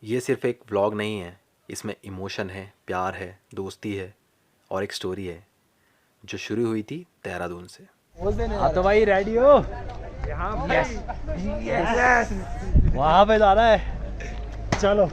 ये सिर्फ एक व्लॉग नहीं है, इसमें इमोशन है, प्यार है, दोस्ती है और एक स्टोरी है जो शुरू हुई थी देहरादून से। हाँ तो भाई रेडी हो? यस यस, वहाँ पे जाना है, चलो।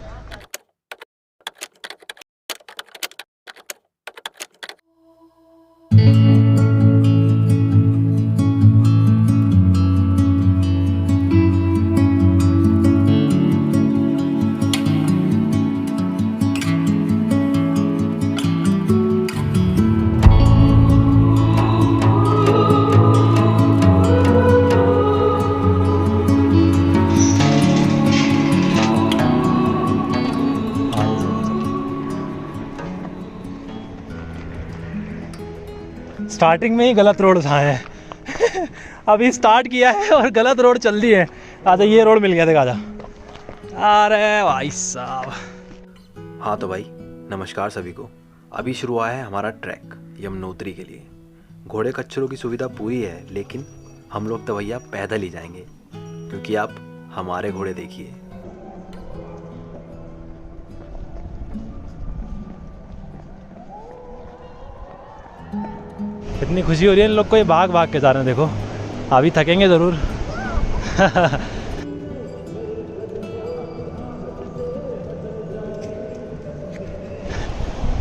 स्टार्टिंग में ही गलत रोड उठाए हैं अभी स्टार्ट किया है और गलत रोड चल दी है। आजा, ये रोड मिल गया, देख आजा। अरे भाई साहब। हाँ तो भाई नमस्कार सभी को। अभी शुरू हुआ है हमारा ट्रैक यमुनोत्री के लिए। घोड़े खच्चरों की सुविधा पूरी है, लेकिन हम लोग तो भैया पैदल ही जाएंगे, क्योंकि आप हमारे घोड़े देखिए। इतनी खुशी हो रही है इन लोग को, ये भाग भाग के जा रहे हैं। देखो अभी थकेंगे ज़रूर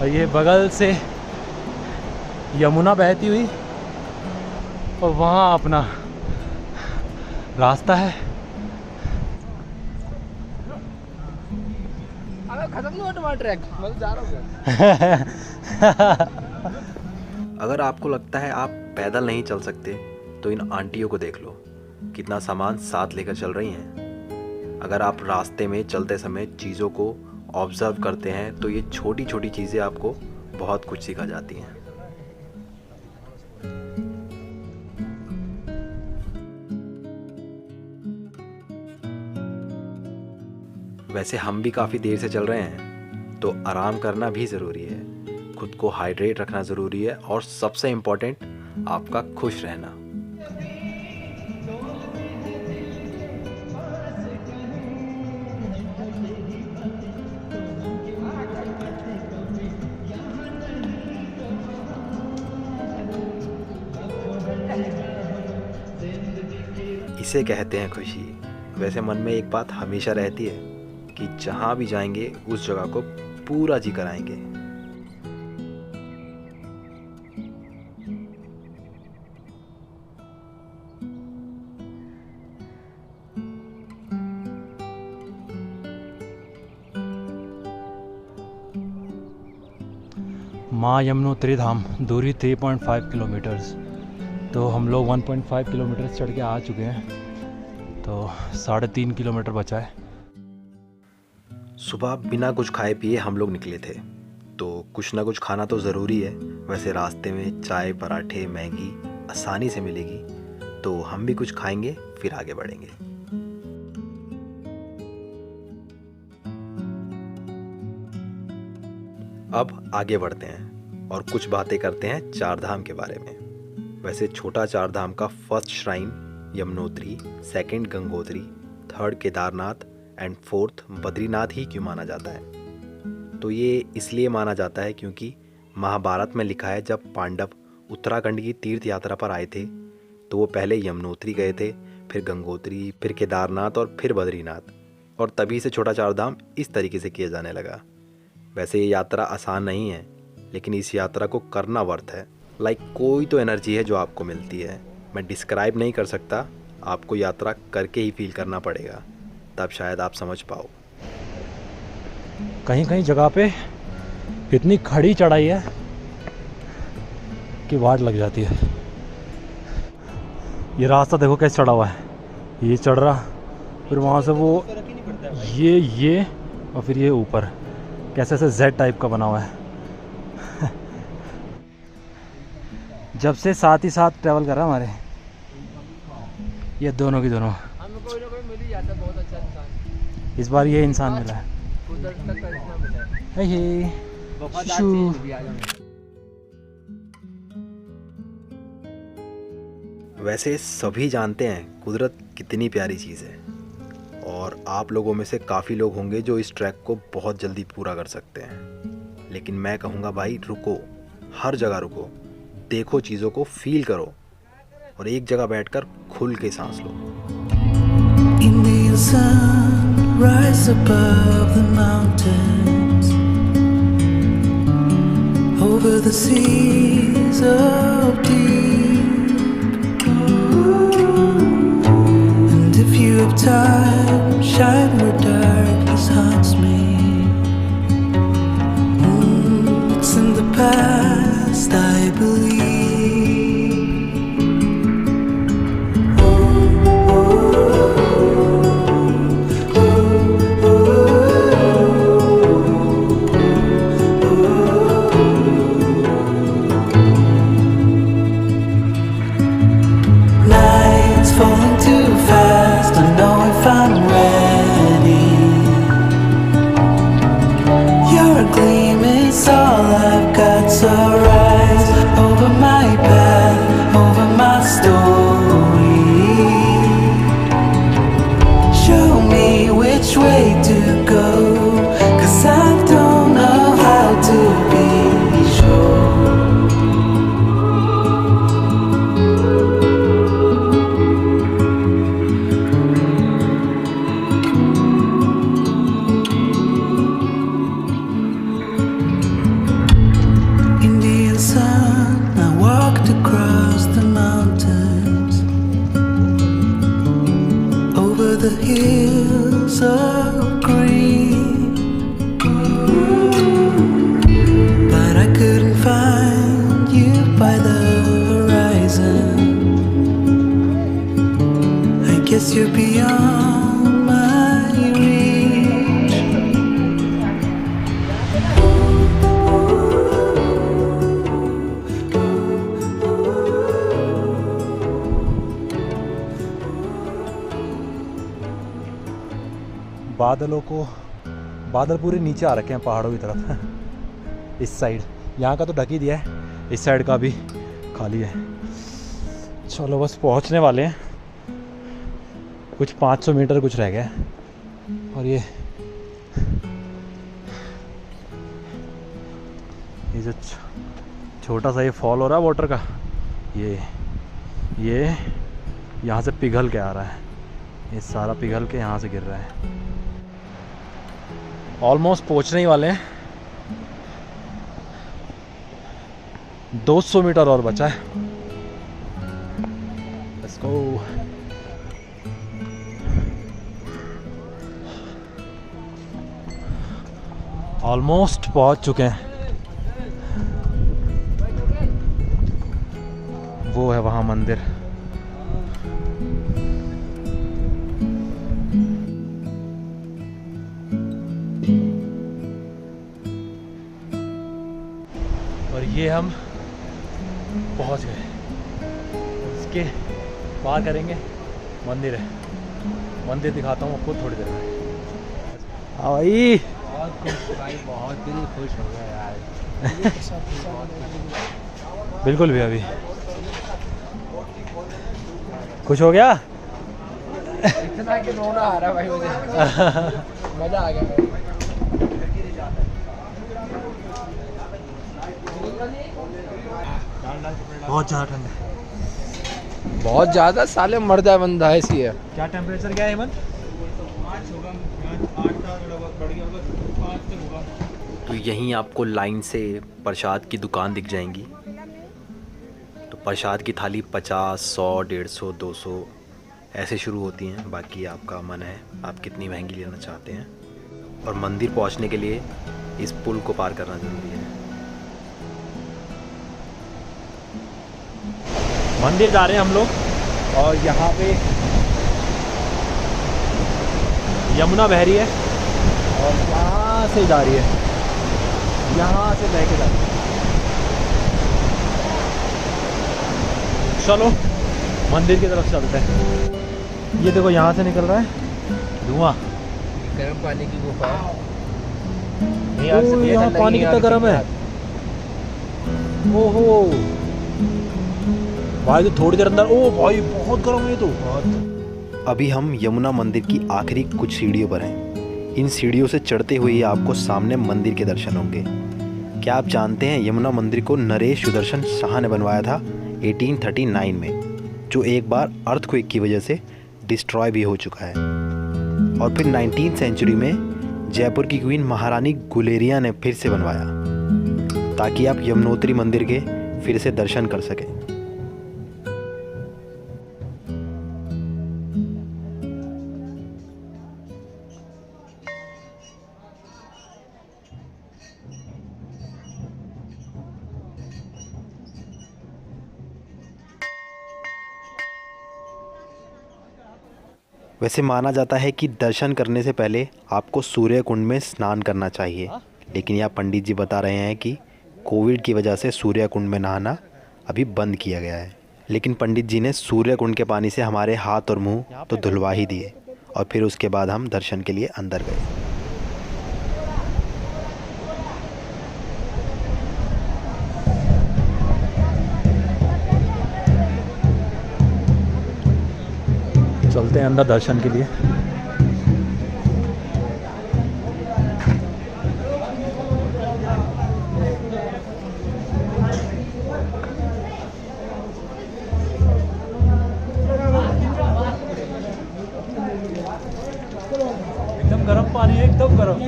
और ये बगल से यमुना बहती हुई और वहाँ अपना रास्ता है। खत्म नहीं हुआ तुम्हारा ट्रैक, मैं जा रहा हूँ। अगर आपको लगता है आप पैदल नहीं चल सकते तो इन आंटियों को देख लो, कितना सामान साथ लेकर चल रही हैं। अगर आप रास्ते में चलते समय चीज़ों को ऑब्जर्व करते हैं तो ये छोटी छोटी चीज़ें आपको बहुत कुछ सिखा जाती हैं। वैसे हम भी काफ़ी देर से चल रहे हैं, तो आराम करना भी ज़रूरी है, खुद को हाइड्रेट रखना ज़रूरी है और सबसे इम्पोर्टेंट आपका खुश रहना। इसे कहते हैं खुशी। वैसे मन में एक बात हमेशा रहती है कि जहाँ भी जाएंगे उस जगह को पूरा जी कराएंगे। माँ यमुनोत्री धाम, दूरी 3.5 किलोमीटर्स। तो हम लोग 1.5 किलोमीटर्स चढ़ के आ चुके हैं, तो 3.5 किलोमीटर बचा है। सुबह बिना कुछ खाए पिए हम लोग निकले थे, तो कुछ ना कुछ खाना तो ज़रूरी है। वैसे रास्ते में चाय, पराठे, मैगी आसानी से मिलेगी, तो हम भी कुछ खाएंगे फिर आगे बढ़ेंगे। अब आगे बढ़ते हैं और कुछ बातें करते हैं चार धाम के बारे में। वैसे छोटा चार धाम का first shrine Yamunotri, second Gangotri, third Kedarnath and fourth Badrinath ही क्यों माना जाता है? तो ये इसलिए माना जाता है क्योंकि महाभारत में लिखा है जब पांडव उत्तराखंड की तीर्थ यात्रा पर आए थे तो वो पहले यमुनोत्री गए थे, फिर गंगोत्री, फिर केदारनाथ और फिर बद्रीनाथ, और तभी से छोटा चार धाम इस तरीके से किया जाने लगा। वैसे ये यात्रा आसान नहीं है, लेकिन इस यात्रा को करना वर्थ है। कोई तो एनर्जी है जो आपको मिलती है, मैं डिस्क्राइब नहीं कर सकता, आपको यात्रा करके ही फील करना पड़ेगा, तब शायद आप समझ पाओ। कहीं कहीं जगह पे इतनी खड़ी चढ़ाई है कि वाट लग जाती है। ये रास्ता देखो कैसे चढ़ा हुआ है, ये चढ़ रहा, फिर वहाँ से वो ये और फिर ये ऊपर कैसे ऐसे जेड टाइप का बना हुआ है। जब से साथ ही साथ ट्रैवल कर रहा हमारे, ये दोनों की दोनों, हमें कोई ना कोई मिल ही जाता है, बहुत अच्छा इंसान। इस बार ये इंसान मिला है। कुदरत का करिश्मा मिला है। हे हे शिशु। वैसे सभी जानते हैं कुदरत कितनी प्यारी चीज़ है, और आप लोगों में से काफ़ी लोग होंगे जो इस ट्रैक को बहुत जल्दी पूरा कर सकते हैं, लेकिन मैं कहूँगा भाई रुको, हर जगह रुको, देखो, चीज़ों को फील करो और एक जगह बैठकर खुल के सांस लो। Indian sun rise above the mountains, over the seas of deep. And if you have time, shine where darkness haunts me. It's in the past, I believe. Falling too fast, I know if I'm ready. You're a gleam, it's all I've got, so rise over my path, over my story. Show me which way to go, 'cause I don't know how to be sure. The hills of green, but I couldn't find you by the horizon. I guess you're beyond my reach. बादल पूरे नीचे आ रखे हैं पहाड़ों की तरफ। इस side यहाँ का तो ढक ही दिया है, इस साइड का भी खाली है। चलो बस पहुँचने वाले हैं, कुछ 500 मीटर कुछ रह गया है। और ये जो छोटा सा ये फॉल हो रहा है वाटर का, ये यहाँ से पिघल के आ रहा है, ये सारा पिघल के यहाँ से गिर रहा है। ऑलमोस्ट पहुँचने ही वाले हैं, 200 मीटर और बचा है। Let's go. ऑलमोस्ट पहुँच चुके हैं। वो है वहाँ मंदिर। और ये हम पहुंच गए। इसके पार करेंगे, मंदिर है, मंदिर दिखाता हूँ आपको थोड़ी देर में। हाँ भाई, बहुत खुश भाई, बहुत दिल खुश हो गया यार। बिल्कुल भी अभी खुश हो गया। इतना कि रोना आ रहा भाई मुझे। मजा आ गया भाई। बहुत ज़्यादा ठंड है, बहुत ज़्यादा, साले मर जाए बंदा, ऐसी है। क्या टेम्परेचर क्या है हेमंत? तो यहीं आपको लाइन से प्रसाद की दुकान दिख जाएंगी। तो प्रसाद की थाली 50, 100, 150, 200 ऐसे शुरू होती हैं। बाकी आपका मन है आप कितनी महंगी लेना चाहते हैं। और मंदिर पहुंचने के लिए इस पुल को पार करना ज़रूरी है। मंदिर जा रहे हैं हम लोग, और यहाँ पे यमुना बह रही है और यहाँ से जा रही है, यहाँ से बह के जा रही है। चलो मंदिर की तरफ चलते हैं। ये देखो यहाँ से निकल रहा है धुआं। गर्म पानी की गुफा है। ओह, यहाँ पानी कितना गर्म है। ओहो भाई, तो थोड़ी देर अंदर, ओ भाई बहुत गर्म है ये तो। बहुत अभी हम यमुना मंदिर की आखिरी कुछ सीढ़ियों पर हैं। इन सीढ़ियों से चढ़ते हुए ही आपको सामने मंदिर के दर्शन होंगे। क्या आप जानते हैं यमुना मंदिर को नरेश सुदर्शन शाह ने बनवाया था 1839 में, जो एक बार अर्थक्वेक की वजह से डिस्ट्रॉय भी हो चुका है। और फिर 19th सेंचुरी में जयपुर की क्वीन महारानी गुलेरिया ने फिर से बनवाया ताकि आप यमुनोत्री मंदिर के फिर से दर्शन कर सकें। वैसे माना जाता है कि दर्शन करने से पहले आपको सूर्य कुंड में स्नान करना चाहिए, लेकिन यहाँ पंडित जी बता रहे हैं कि कोविड की वजह से सूर्य कुंड में नहाना अभी बंद किया गया है। लेकिन पंडित जी ने सूर्य कुंड के पानी से हमारे हाथ और मुंह तो धुलवा ही दिए और फिर उसके बाद हम दर्शन के लिए अंदर गए। चलते हैं अंदर दर्शन के लिए। एकदम गर्म पानी है, एकदम गर्म,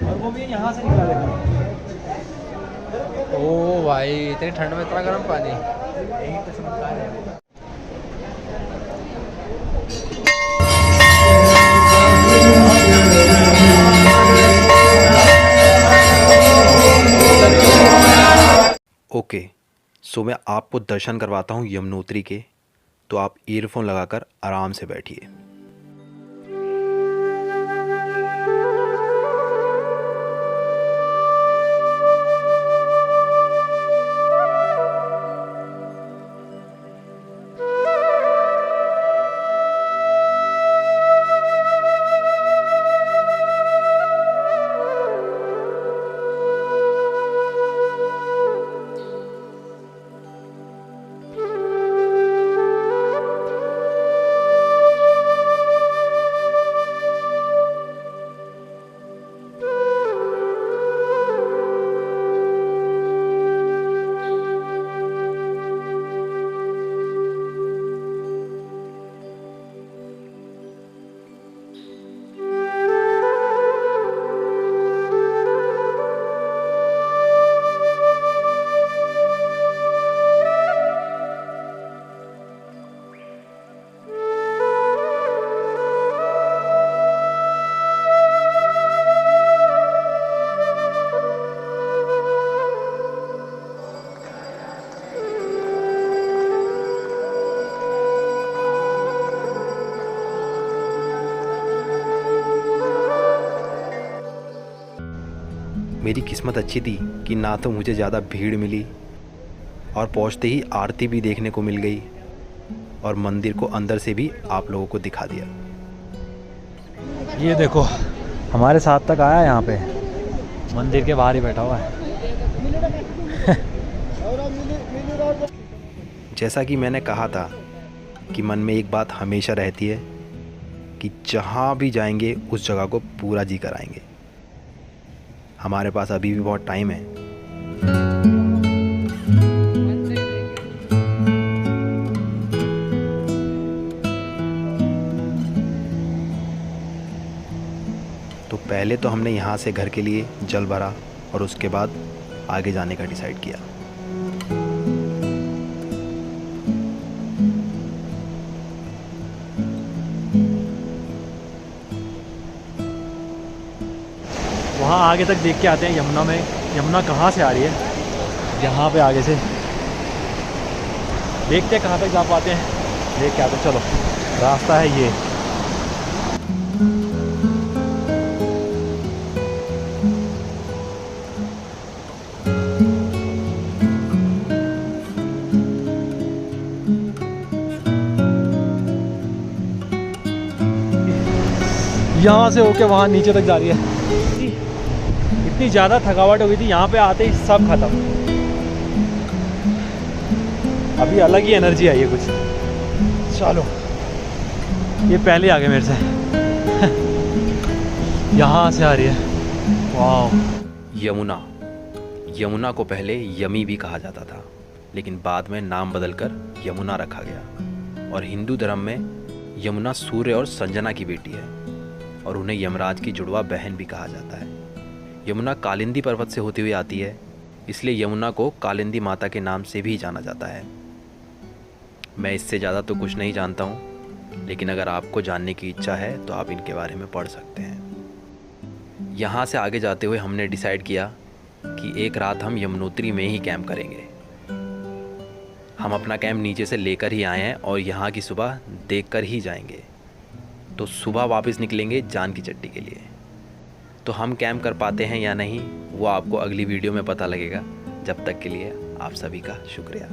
और वो भी यहाँ से निकला देखो। ओ भाई, इतनी ठंड में इतना गर्म पानी। ओके, सो मैं आपको दर्शन करवाता हूँ यमुनोत्री के, तो आप ईयरफोन लगाकर आराम से बैठिए। मेरी किस्मत अच्छी थी कि ना तो मुझे ज़्यादा भीड़ मिली और पहुंचते ही आरती भी देखने को मिल गई और मंदिर को अंदर से भी आप लोगों को दिखा दिया। ये देखो, हमारे साथ तक आया, यहाँ पे मंदिर के बाहर ही बैठा हुआ है। जैसा कि मैंने कहा था कि मन में एक बात हमेशा रहती है कि जहाँ भी जाएंगे उस जगह को पूरा जी कराएंगे। हमारे पास अभी भी बहुत टाइम है। तो पहले तो हमने यहाँ से घर के लिए जल भरा और उसके बाद आगे जाने का डिसाइड किया। वहाँ आगे तक देख के आते हैं यमुना में, यमुना कहाँ से आ रही है। यहाँ पे आगे से देखते हैं कहाँ तक जा पाते हैं, देख के आते हैं। चलो, रास्ता है ये। यहाँ से होके वहाँ नीचे तक जा रही है। इतनी ज़्यादा थकावट हो गई थी, यहाँ पे आते ही सब खत्म। अभी अलग ही एनर्जी आई है कुछ। चलो। ये पहले आ गए मेरे से। यहाँ से आ रही है। वाह। यमुना। यमुना को पहले यमी भी कहा जाता था, लेकिन बाद में नाम बदलकर यमुना रखा गया। और हिंदू धर्म में यमुना सूर्य और संजना की बेटी है और उन्हें यमराज की जुड़वा बहन भी कहा जाता है। यमुना कालिंदी पर्वत से होती हुई आती है, इसलिए यमुना को कालिंदी माता के नाम से भी जाना जाता है। मैं इससे ज़्यादा तो कुछ नहीं जानता हूँ, लेकिन अगर आपको जानने की इच्छा है तो आप इनके बारे में पढ़ सकते हैं। यहाँ से आगे जाते हुए हमने डिसाइड किया कि एक रात हम यमुनोत्री में ही कैंप करेंगे। हम अपना कैंप नीचे से लेकर ही आए हैं और यहाँ की सुबह देखकर ही जाएंगे। तो सुबह वापस निकलेंगे जान की चट्टी के लिए। तो हम कैंप कर पाते हैं या नहीं वो आपको अगली वीडियो में पता लगेगा। जब तक के लिए आप सभी का शुक्रिया।